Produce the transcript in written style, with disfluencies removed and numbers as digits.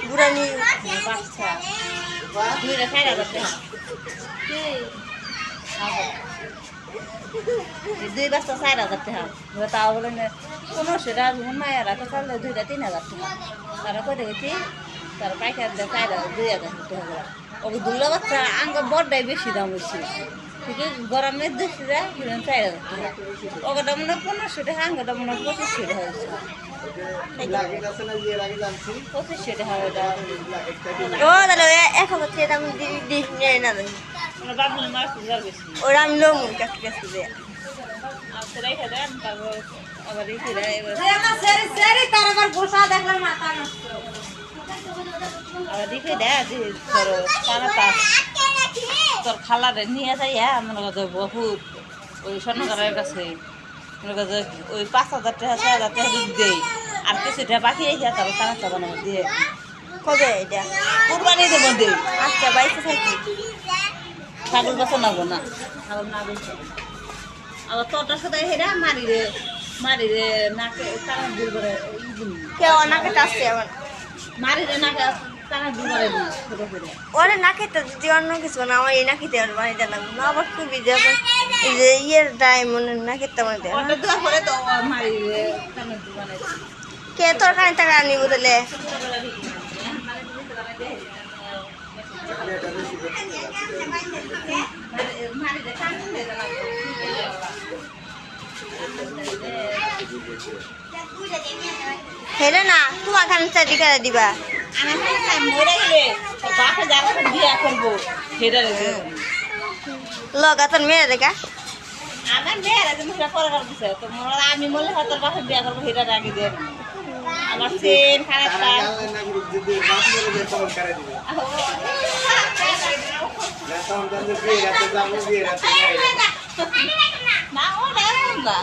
বুড়ানি বাচ্চা দুইটা খাইরা করতে দুই বাচ্চা 4,000 টাকা তাও বলেন 1500 টাকা যখন মায়ের রাখা চাললে 2-3,000 টাকা তারা করে গেছি তারা পাইকার দেয় 2,000 টাকা ওকে দুলা বাচ্চা আঙ্গ বড়টাই বেশি দাম হয়েছে কিন্তু গরমে 200 টাকা 4,000 টাকা ওকে দাম না 1500 টাকা আঙ্গ দাম না 2500 টাকা হয়েছে 2500 টাকা ও তাহলে 1,000 দাম দিস নেই না বাবুল মাছ বেশি ওরা আমি লোক কাছে কাছে দেয় আচ্ছা রেখে দেন তারপর আবার রেখে দেয় এবার তার আবার গোসা দেখলাম মাথা নষ্ট আবার রেখে দেয় যে তোর পানাটা তোর খালারে নিয়ে যাই মনে করছে বহুত ওই স্বর্ণকারের কাছে মনে করছে ওই 5,000 টাকা 6,000 টাকা দেয় আর কিছুটা বাকি রেখে তারপর কানাটা বানাবো দিয়ে কবে এটা কুরবানি দেবো দেই আচ্ছা বাইসে থাকি ছাগল বাচ্চা নাবো না ছাগল না বলছে আবার তোরটার সাথে হেরা মারিরে নাকে কানা দূর করে কেউ নাকে টাসছে আবার মারিরে নাকে কানা দূর করে ছোটো করে ওরে নাকে তো যদি অন্য কিছু না আমার এই নাকিতে আর বানিয়ে লাগবে না আবার খুবই যাবে এই যে ইয়ের ডায়মন্ডের নাকে তো বানিয়ে দেয় ওটা দেওয়ার পরে তো মারিরে কানা দূর বানিয়ে কে তোর কানে টাকা নিব তাহলে হেলে না তোমার খান দিকে দিবা লগাতার মেয়ে দেখা আমার মেয়েরা আমি বললে হয়তো বাসায় বিয়া করবো হেটার আগে দিয়ে আমার সেন খারাপ না ও না